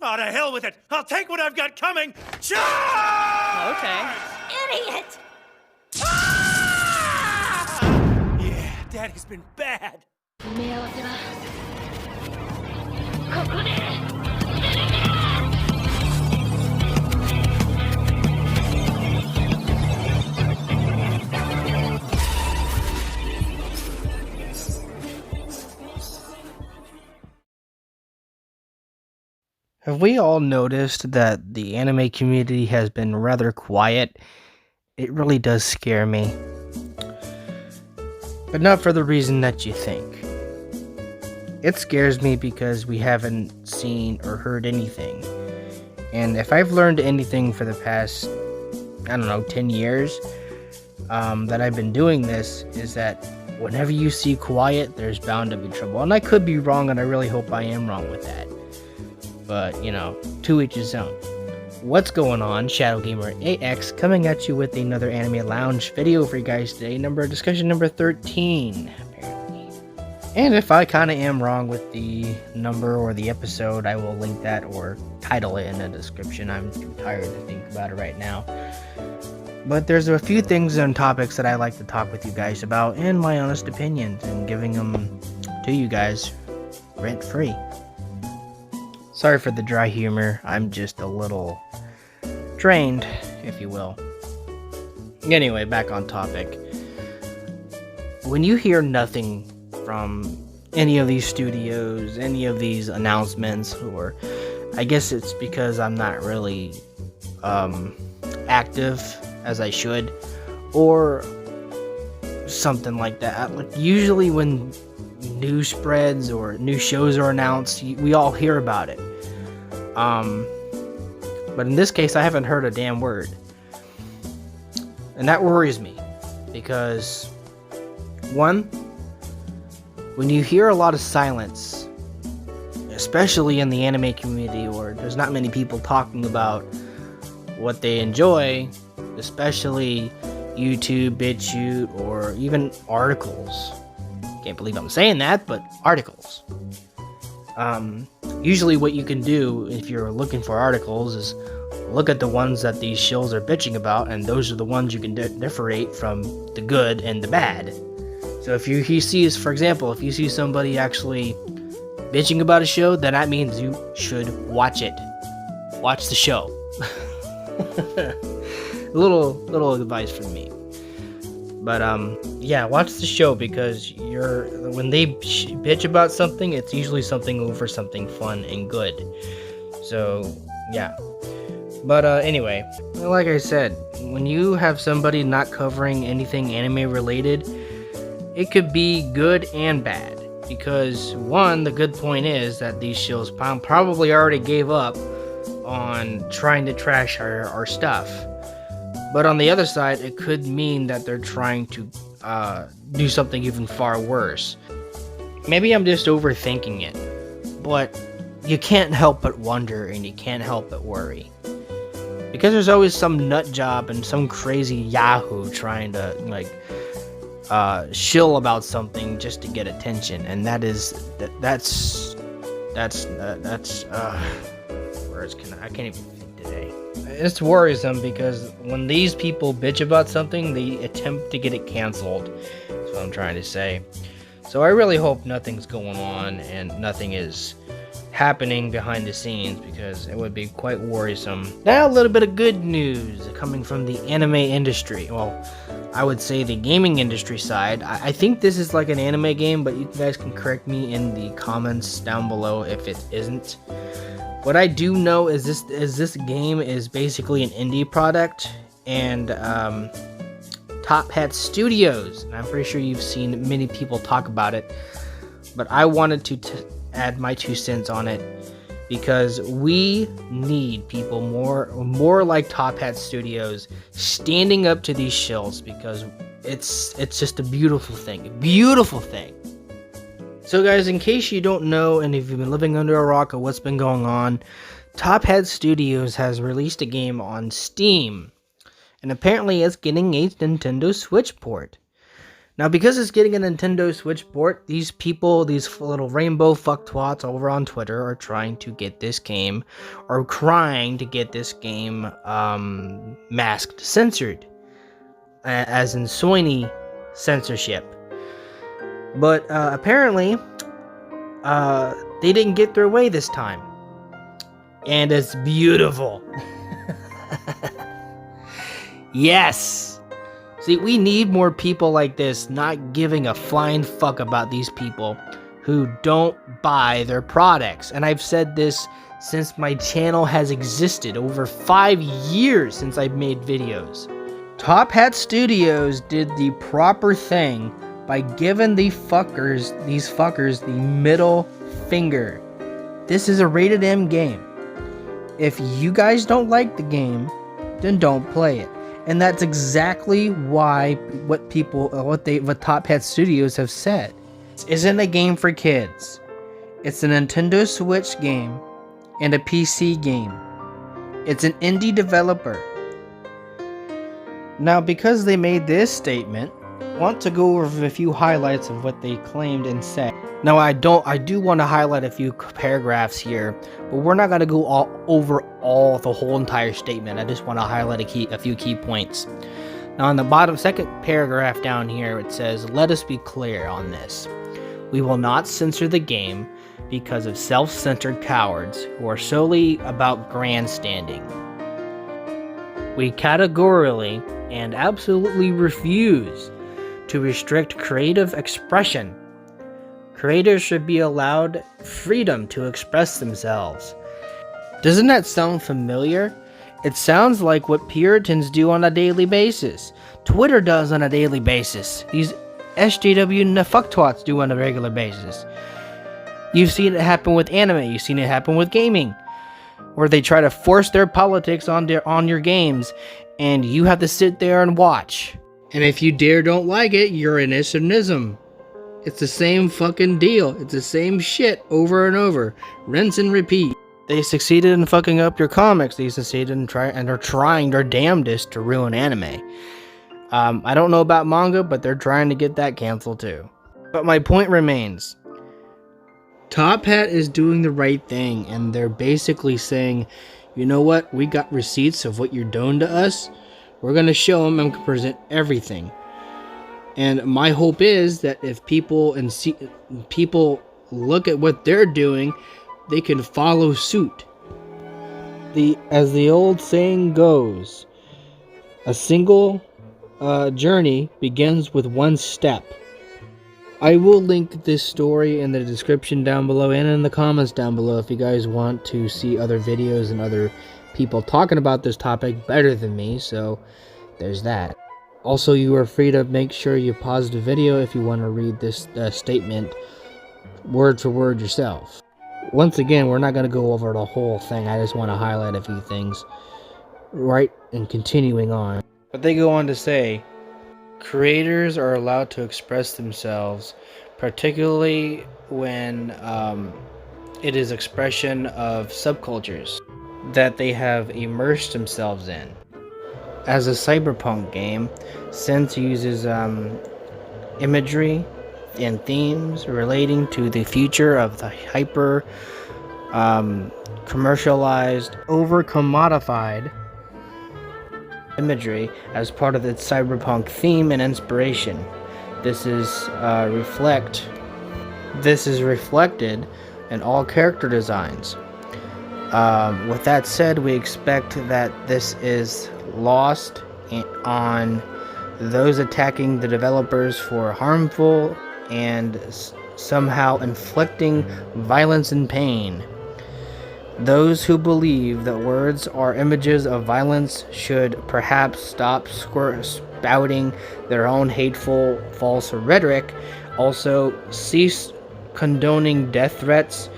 Oh, to hell with it! I'll take what I've got coming! Charge! Okay. Idiot! Ah! Yeah, Daddy's been bad. 目合わせはここで。 Have we all noticed that the anime community has been rather quiet? It really does scare me. But not for the reason that you think. It scares me because we haven't seen or heard anything. And if I've learned anything for the past, 10 years that I've been doing this, is that whenever you see quiet, there's bound to be trouble. And I could be wrong, and I really hope I am wrong with that. But, to each his own. What's going on? Shadow Gamer AX coming at you with another Anime Lounge video for you guys today. Discussion number 13, apparently. And if I kind of am wrong with the number or the episode, I will link that or title it in the description. I'm too tired to think about it right now. But there's a few things and topics that I like to talk with you guys about, and my honest opinions, and giving them to you guys rent-free. Sorry for the dry humor, I'm just a little drained, if you will. Anyway, back on topic. When you hear nothing from any of these studios, any of these announcements, or I guess it's because I'm not really active as I should, or something like that. Like usually when news spreads or new shows are announced, we all hear about it. But in this case, I haven't heard a damn word. And that worries me. Because, one, when you hear a lot of silence, especially in the anime community, or there's not many people talking about what they enjoy, especially YouTube, BitChute, or even articles. Can't believe I'm saying that, but articles. Usually what you can do if you're looking for articles is look at the ones that these shills are bitching about, and those are the ones you can differentiate from the good and the bad. So if you see, for example, if you see somebody actually bitching about a show, then that means you should watch it. Watch the show. little advice from me. But yeah, watch the show, because when they bitch about something, it's usually something over something fun and good. So yeah. But anyway, like I said, when you have somebody not covering anything anime related, it could be good and bad. Because one, the good point is that these shows probably already gave up on trying to trash our stuff. But on the other side, it could mean that they're trying to do something even far worse. Maybe I'm just overthinking it, but you can't help but wonder, and you can't help but worry. Because there's always some nut job and some crazy yahoo trying to shill about something just to get attention, and that's words I can't even think today. It's worrisome because when these people bitch about something, they attempt to get it canceled. That's what I'm trying to say. So I really hope nothing's going on and nothing is happening behind the scenes, because it would be quite worrisome. Now a little bit of good news coming from the anime industry. Well, I would say the gaming industry side. I think this is like an anime game, but you guys can correct me in the comments down below if it isn't. What I do know is this game is basically an indie product, and Tophat Studios. And I'm pretty sure you've seen many people talk about it, but I wanted to add my 2 cents on it, because we need people more like Tophat Studios standing up to these shills, because it's just a beautiful thing. So guys, in case you don't know, and if you've been living under a rock or what's been going on, Tophat Studios has released a game on Steam, and apparently it's getting a Nintendo Switch port. Now, because it's getting a Nintendo Switch port, these people, these little rainbow fucktwats over on Twitter are trying to get this game, or crying to get this game, masked, censored, as in Sony censorship. But apparently, they didn't get their way this time, and it's beautiful. Yes. See, we need more people like this not giving a flying fuck about these people who don't buy their products. And I've said this since my channel has existed, over 5 years since I've made videos. Tophat Studios did the proper thing by giving these fuckers the middle finger. This is a rated M game. If you guys don't like the game, then don't play it. And that's exactly why what Tophat Studios have said. This isn't a game for kids. It's a Nintendo Switch game and a PC game. It's an indie developer. Now, because they made this statement, I want to go over a few highlights of what they claimed and said. Now, I do want to highlight a few paragraphs here, but we're not going to go over the whole entire statement. I just want to highlight a few key points. Now, on the bottom second paragraph down here, it says, "Let us be clear on this. We will not censor the game because of self-centered cowards who are solely about grandstanding. We categorically and absolutely refuse to restrict creative expression. Creators should be allowed freedom to express themselves." Doesn't that sound familiar? It sounds like what purtians do on a daily basis. Twitter does on a daily basis. These SJW fucktwats do on a regular basis. You've seen it happen with anime. You've seen it happen with gaming, where they try to force their politics on your games, and you have to sit there and watch. And if you don't like it, you're an ism. It's the same fucking deal. It's the same shit over and over. Rinse and repeat. They succeeded in fucking up your comics. They succeeded in they're trying their damnedest to ruin anime. I don't know about manga, but they're trying to get that canceled too. But my point remains. Tophat is doing the right thing, and they're basically saying, you know what? We got receipts of what you're doing to us. We're going to show them and present everything. And my hope is that if people look at what they're doing, they can follow suit. As the old saying goes, a single journey begins with one step. I will link this story in the description down below and in the comments down below if you guys want to see other videos and other people talking about this topic better than me, so there's that. Also, you are free to make sure you pause the video if you want to read this statement word for word yourself. Once again, we're not going to go over the whole thing. I just want to highlight a few things, right, and continuing on. But they go on to say, creators are allowed to express themselves, particularly when it is expression of subcultures that they have immersed themselves in. As a cyberpunk game, Sense uses imagery and themes relating to the future of the hyper commercialized, over-commodified imagery as part of its cyberpunk theme and inspiration. This is reflected in all character designs. With that said, we expect that this is lost on those attacking the developers for harmful and somehow inflicting violence and pain. Those who believe that words are images of violence should perhaps stop spouting their own hateful, false rhetoric. Also, cease condoning death threats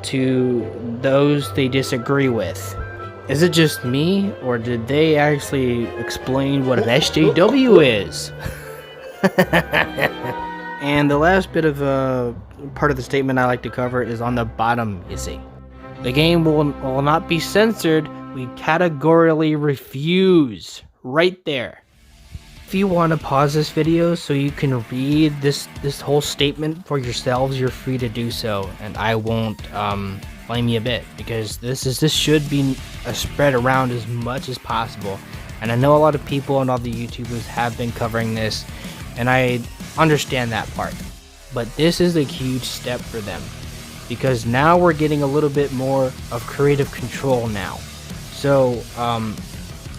to those they disagree with. Is it just me, or did they actually explain what an SJW is? And the last bit of part of the statement I like to cover is on the bottom, you see. The game will not be censored. We categorically refuse. Right there. If you want to pause this video so you can read this whole statement for yourselves, you're free to do so, and I won't blame you a bit, because this should be spread around as much as possible. And I know a lot of people and all the YouTubers have been covering this, and I understand that part. But this is a huge step for them, because now we're getting a little bit more of creative control now. So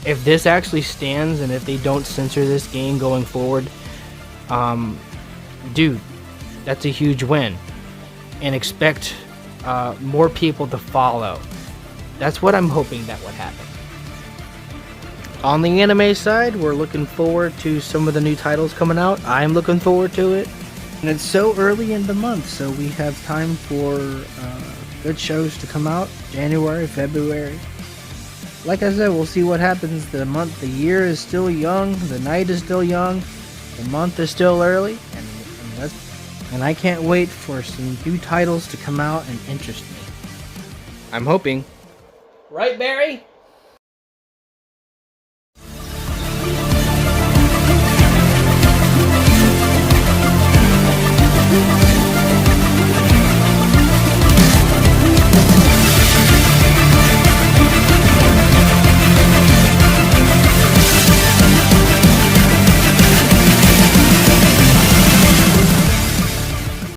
if this actually stands, and if they don't censor this game going forward, dude, that's a huge win. And expect more people to follow. That's what I'm hoping that would happen. On the anime side, we're looking forward to some of the new titles coming out. I'm looking forward to it. And it's so early in the month, so we have time for good shows to come out. January, February. Like I said, we'll see what happens. The year is still young, the night is still young, the month is still early, and I can't wait for some new titles to come out and interest me. I'm hoping. Right, Barry?